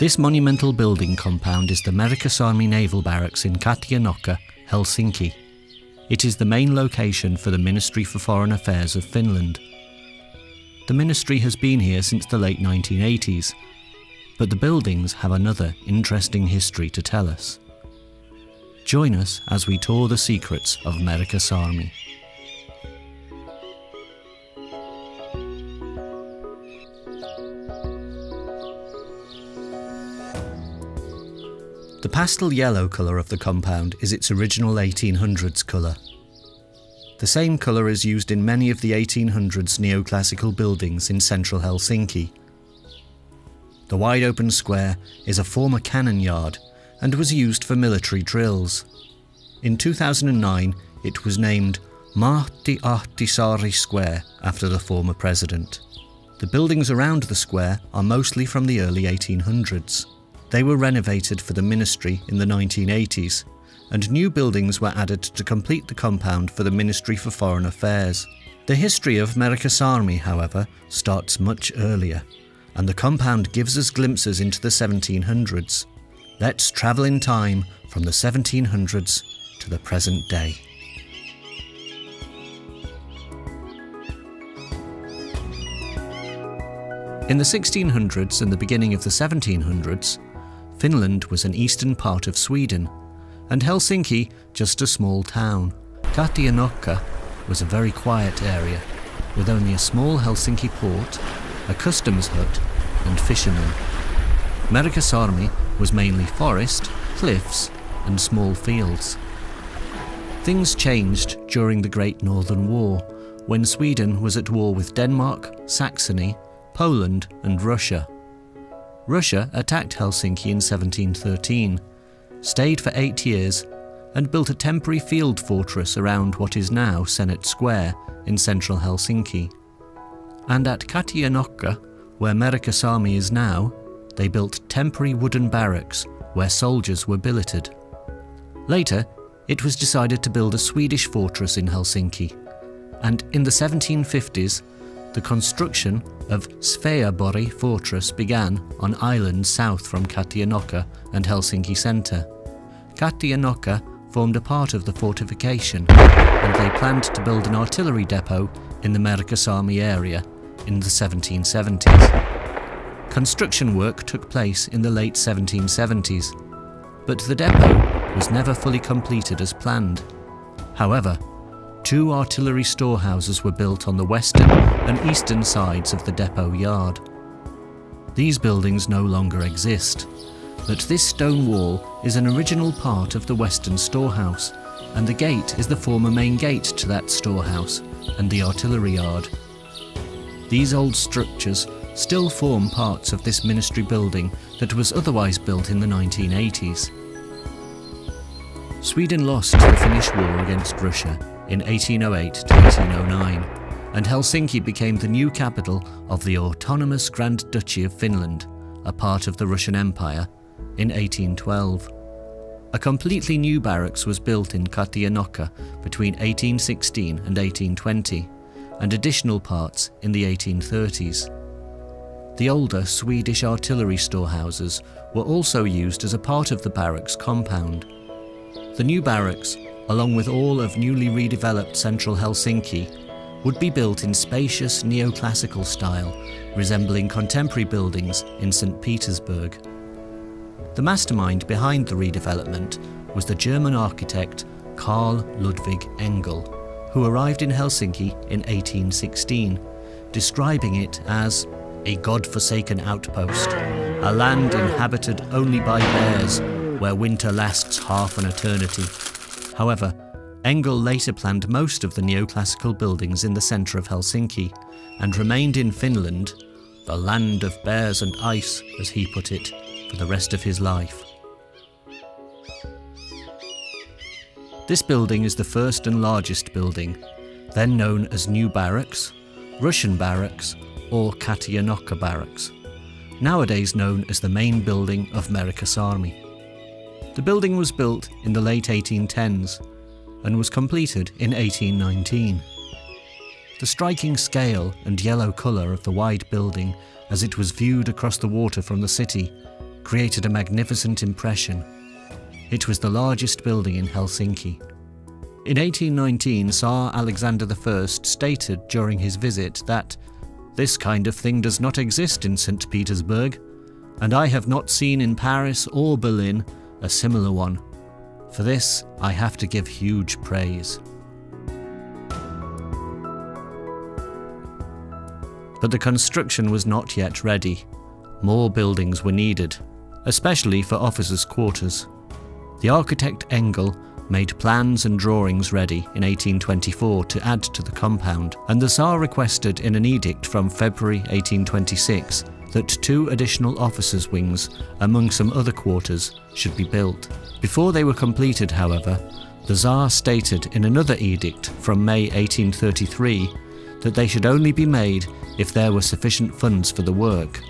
This monumental building compound is the Merikasarmi Naval Barracks in Katajanokka, Helsinki. It is the main location for the Ministry for Foreign Affairs of Finland. The ministry has been here since the late 1980s, but the buildings have another interesting history to tell us. Join us as we tour the secrets of Merikasarmi. The pastel yellow colour of the compound is its original 1800s colour. The same colour is used in many of the 1800s neoclassical buildings in central Helsinki. The wide open square is a former cannon yard and was used for military drills. In 2009 it was named Martti Ahtisaari Square after the former president. The buildings around the square are mostly from the early 1800s. They were renovated for the ministry in the 1980s, and new buildings were added to complete the compound for the Ministry for Foreign Affairs. The history of Merikasarmi, however, starts much earlier, and the compound gives us glimpses into the 1700s. Let's travel in time from the 1700s to the present day. In the 1600s and the beginning of the 1700s, Finland was an eastern part of Sweden, and Helsinki just a small town. Katajanokka was a very quiet area, with only a small Helsinki port, a customs hut, and fishermen. Merikasarmi was mainly forest, cliffs, and small fields. Things changed during the Great Northern War, when Sweden was at war with Denmark, Saxony, Poland, and Russia. Russia attacked Helsinki in 1713, stayed for 8 years, and built a temporary field fortress around what is now Senate Square in central Helsinki. And at Katajanokka, where Merikasarmi is now, they built temporary wooden barracks where soldiers were billeted. Later, it was decided to build a Swedish fortress in Helsinki, and in the 1750s, the construction of Sveaborg Fortress began on islands south from Katajanokka and Helsinki centre. Katajanokka formed a part of the fortification, and they planned to build an artillery depot in the Merikasarmi area in the 1770s. Construction work took place in the late 1770s, but the depot was never fully completed as planned. However, 2 artillery storehouses were built on the western and eastern sides of the depot yard. These buildings no longer exist, but this stone wall is an original part of the western storehouse, and the gate is the former main gate to that storehouse and the artillery yard. These old structures still form parts of this ministry building that was otherwise built in the 1980s. Sweden lost the Finnish War against Russia in 1808 to 1809, and Helsinki became the new capital of the autonomous Grand Duchy of Finland, a part of the Russian Empire, in 1812. A completely new barracks was built in Katajanokka between 1816 and 1820, and additional parts in the 1830s. The older Swedish artillery storehouses were also used as a part of the barracks compound. The new barracks, along with all of newly redeveloped central Helsinki, would be built in spacious neoclassical style, resembling contemporary buildings in St. Petersburg. The mastermind behind the redevelopment was the German architect Carl Ludwig Engel, who arrived in Helsinki in 1816, describing it as a god-forsaken outpost, a land inhabited only by bears, where winter lasts half an eternity. However, Engel later planned most of the neoclassical buildings in the centre of Helsinki, and remained in Finland, the land of bears and ice, as he put it, for the rest of his life. This building is the first and largest building, then known as New Barracks, Russian Barracks, or Katajanokka Barracks, nowadays known as the main building of Merikasarmi. The building was built in the late 1810s and was completed in 1819. The striking scale and yellow colour of the wide building as it was viewed across the water from the city created a magnificent impression. It was the largest building in Helsinki. In 1819, Tsar Alexander I stated during his visit that "This kind of thing does not exist in St. Petersburg, and I have not seen in Paris or Berlin a similar one. For this, I have to give huge praise." But the construction was not yet ready. More buildings were needed, especially for officers' quarters. The architect Engel made plans and drawings ready in 1824 to add to the compound, and the Tsar requested in an edict from February 1826 that 2 additional officers' wings, among some other quarters, should be built. Before they were completed, however, the Tsar stated in another edict from May 1833 that they should only be made if there were sufficient funds for the work.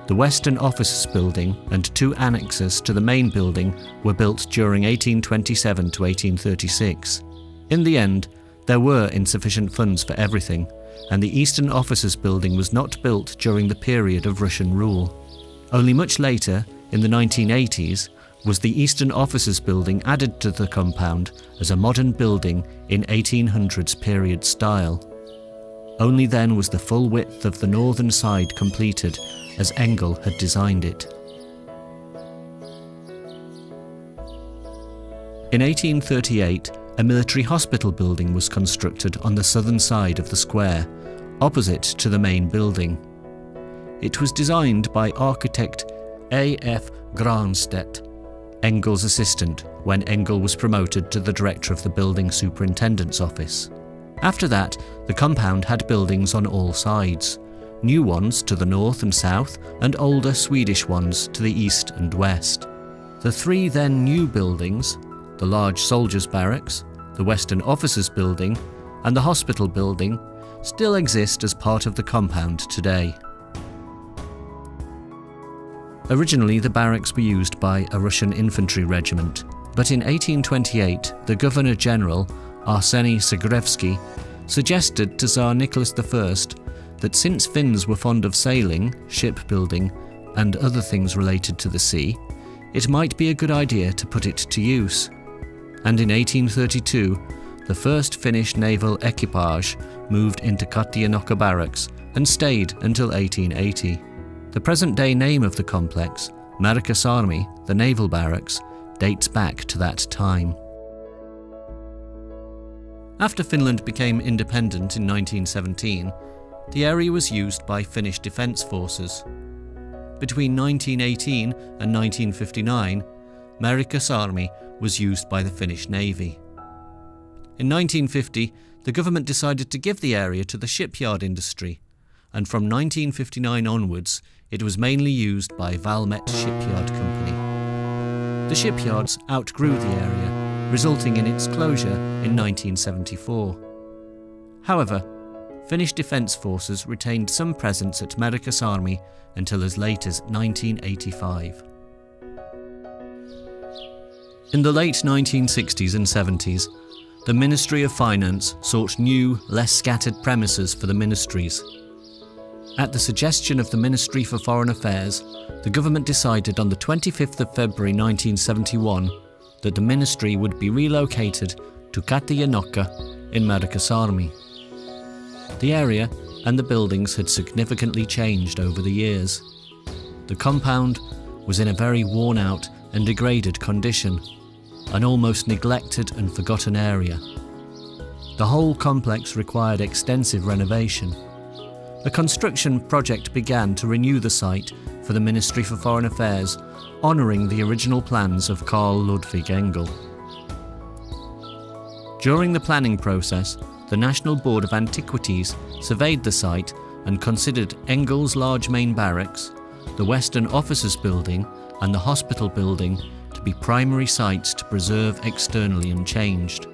The Western Officers' Building and 2 annexes to the main building were built during 1827 to 1836. In the end, there were insufficient funds for everything, and the Eastern Officers' Building was not built during the period of Russian rule. Only much later, in the 1980s, was the Eastern Officers' Building added to the compound as a modern building in 1800s period style. Only then was the full width of the northern side completed as Engel had designed it. In 1838, a military hospital building was constructed on the southern side of the square, opposite to the main building. It was designed by architect A.F. Granstedt, Engel's assistant, when Engel was promoted to the director of the building superintendent's office. After that, the compound had buildings on all sides, new ones to the north and south, and older Swedish ones to the east and west. The 3 then new buildings, the large soldiers' barracks, the Western Officers' Building, and the hospital building, still exist as part of the compound today. Originally, the barracks were used by a Russian infantry regiment, but in 1828, the Governor-General, Arseny Segrevsky, suggested to Tsar Nicholas I that since Finns were fond of sailing, shipbuilding, and other things related to the sea, it might be a good idea to put it to use. And in 1832, the first Finnish naval equipage moved into Katajanokka Barracks and stayed until 1880. The present-day name of the complex, Merikasarmi, the naval barracks, dates back to that time. After Finland became independent in 1917, the area was used by Finnish defence forces. Between 1918 and 1959, Merikasarmi was used by the Finnish Navy. In 1950, the government decided to give the area to the shipyard industry, and from 1959 onwards, it was mainly used by Valmet Shipyard Company. The shipyards outgrew the area, resulting in its closure in 1974. However, Finnish defence forces retained some presence at Merikasarmi until as late as 1985. In the late 1960s and 70s, the Ministry of Finance sought new, less scattered premises for the ministries. At the suggestion of the Ministry for Foreign Affairs, the government decided on the 25th of February 1971 that the ministry would be relocated to Katajanokka in Merikasarmi. The area and the buildings had significantly changed over the years. The compound was in a very worn-out and degraded condition, an almost neglected and forgotten area. The whole complex required extensive renovation. A construction project began to renew the site for the Ministry for Foreign Affairs, honouring the original plans of Carl Ludwig Engel. During the planning process, the National Board of Antiquities surveyed the site and considered Engel's large main barracks, the Western Officers' Building, and the hospital building to be primary sites to preserve externally unchanged.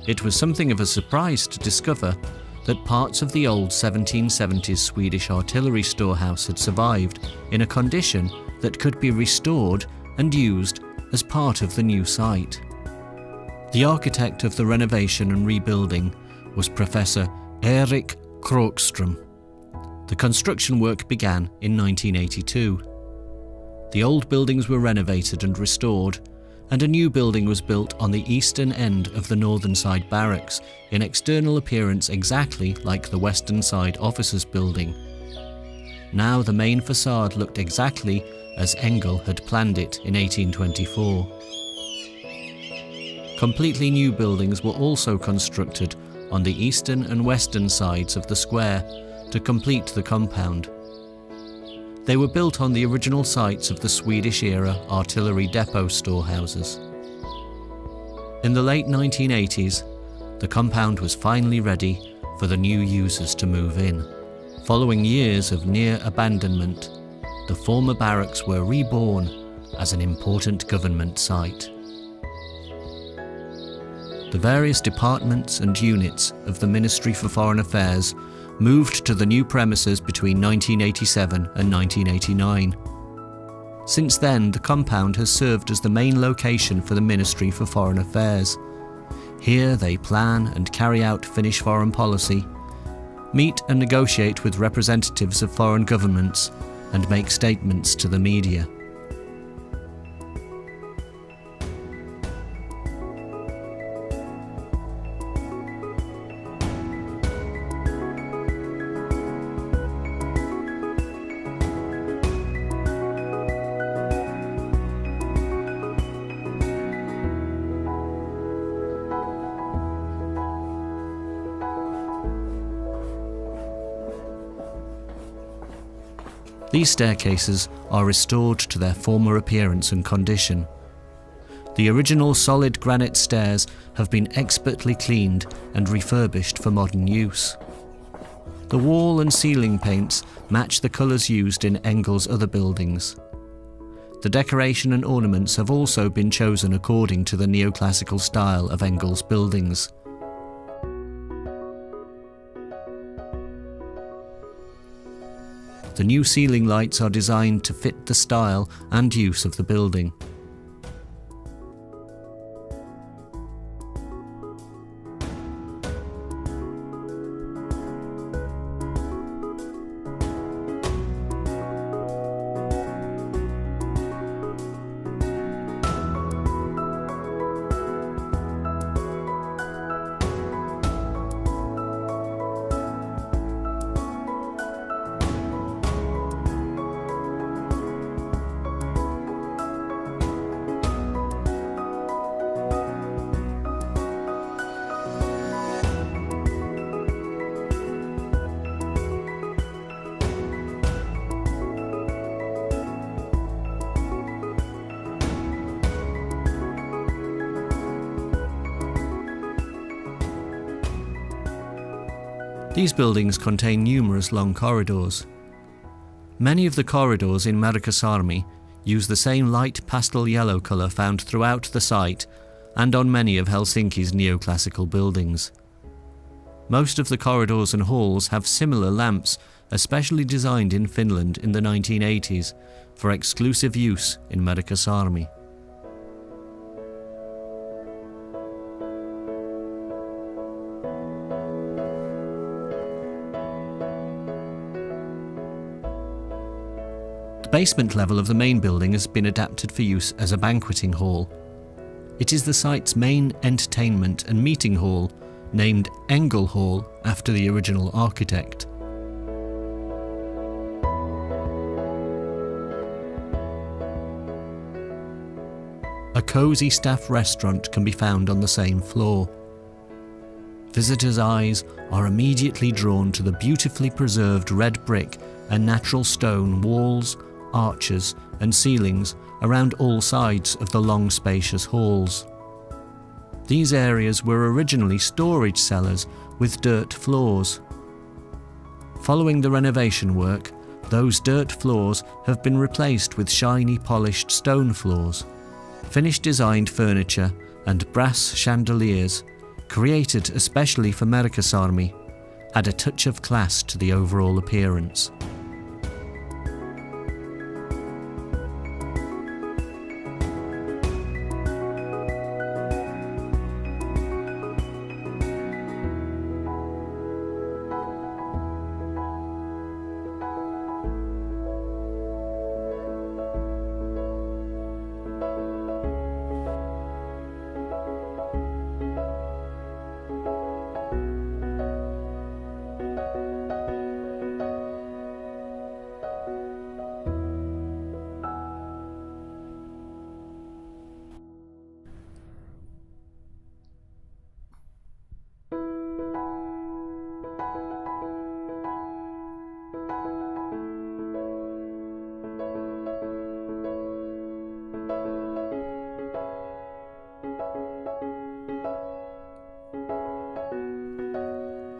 It was something of a surprise to discover that parts of the old 1770s Swedish artillery storehouse had survived in a condition that could be restored and used as part of the new site. The architect of the renovation and rebuilding was Professor Erik Krokström. The construction work began in 1982. The old buildings were renovated and restored, and a new building was built on the eastern end of the northern side barracks, in external appearance exactly like the western side officers' building. Now the main facade looked exactly as Engel had planned it in 1824. Completely new buildings were also constructed on the eastern and western sides of the square to complete the compound. They were built on the original sites of the Swedish-era artillery depot storehouses. In the late 1980s, the compound was finally ready for the new users to move in. Following years of near abandonment, the former barracks were reborn as an important government site. The various departments and units of the Ministry for Foreign Affairs moved to the new premises between 1987 and 1989. Since then, the compound has served as the main location for the Ministry for Foreign Affairs. Here they plan and carry out Finnish foreign policy, meet and negotiate with representatives of foreign governments, and make statements to the media. These staircases are restored to their former appearance and condition. The original solid granite stairs have been expertly cleaned and refurbished for modern use. The wall and ceiling paints match the colours used in Engel's other buildings. The decoration and ornaments have also been chosen according to the neoclassical style of Engel's buildings. The new ceiling lights are designed to fit the style and use of the building. These buildings contain numerous long corridors. Many of the corridors in Merikasarmi use the same light pastel yellow colour found throughout the site and on many of Helsinki's neoclassical buildings. Most of the corridors and halls have similar lamps, especially designed in Finland in the 1980s for exclusive use in Merikasarmi. The basement level of the main building has been adapted for use as a banqueting hall. It is the site's main entertainment and meeting hall, named Engel Hall after the original architect. A cosy staff restaurant can be found on the same floor. Visitors' eyes are immediately drawn to the beautifully preserved red brick and natural stone walls, arches and ceilings around all sides of the long spacious halls. These areas were originally storage cellars with dirt floors. Following the renovation work, those dirt floors have been replaced with shiny polished stone floors. Finnish designed furniture and brass chandeliers, created especially for Merikasarmi, add a touch of class to the overall appearance.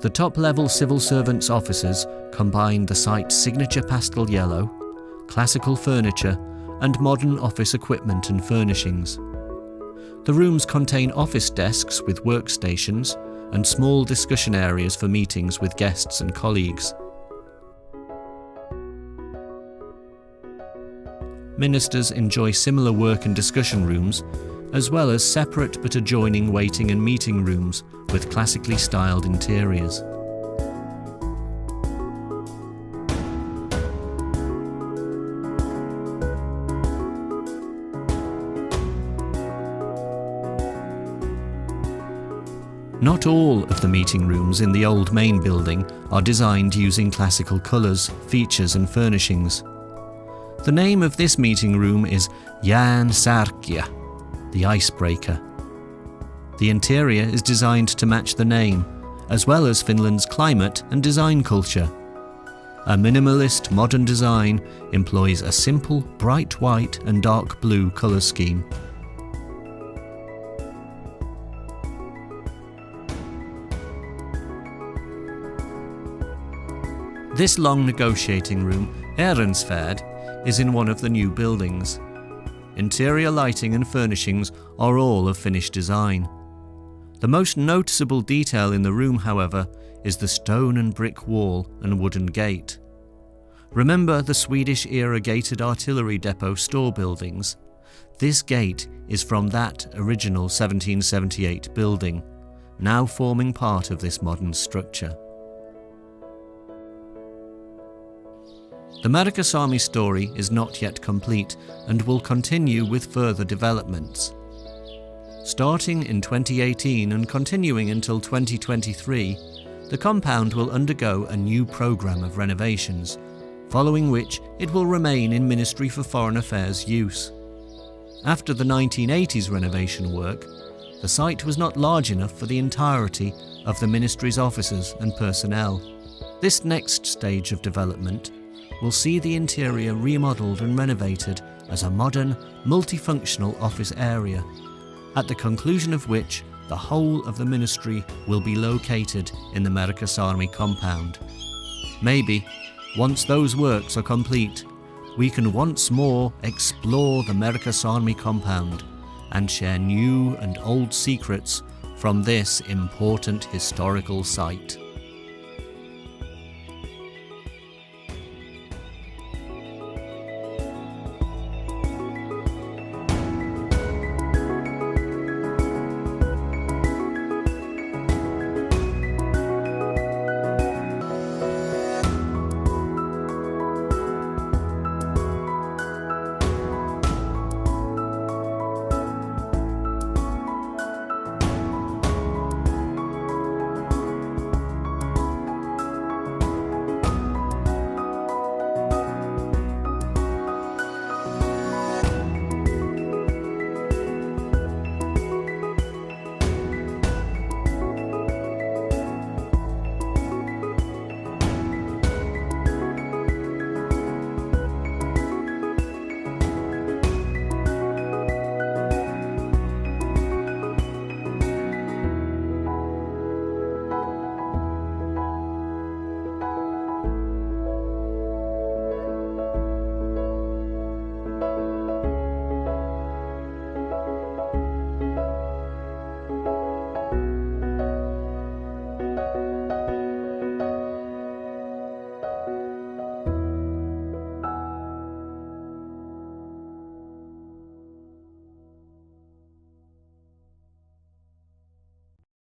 The top-level civil servants' offices combine the site's signature pastel yellow, classical furniture, and modern office equipment and furnishings. The rooms contain office desks with workstations and small discussion areas for meetings with guests and colleagues. Ministers enjoy similar work and discussion rooms, as well as separate but adjoining waiting and meeting rooms with classically styled interiors. Not all of the meeting rooms in the old main building are designed using classical colours, features and furnishings. The name of this meeting room is Jään Särkijä, the icebreaker. The interior is designed to match the name, as well as Finland's climate and design culture. A minimalist modern design employs a simple bright white and dark blue colour scheme. This long negotiating room, Ehrensvärd, is in one of the new buildings. Interior lighting and furnishings are all of Finnish design. The most noticeable detail in the room, however, is the stone and brick wall and wooden gate. Remember the Swedish-era gated artillery depot store buildings? This gate is from that original 1778 building, now forming part of this modern structure. The Merikasarmi story is not yet complete and will continue with further developments. Starting in 2018 and continuing until 2023, the compound will undergo a new programme of renovations, following which it will remain in Ministry for Foreign Affairs use. After the 1980s renovation work, the site was not large enough for the entirety of the Ministry's offices and personnel. This next stage of development will see the interior remodelled and renovated as a modern, multifunctional office area, at the conclusion of which the whole of the ministry will be located in the Merikasarmi compound. Maybe, once those works are complete, we can once more explore the Merikasarmi compound and share new and old secrets from this important historical site.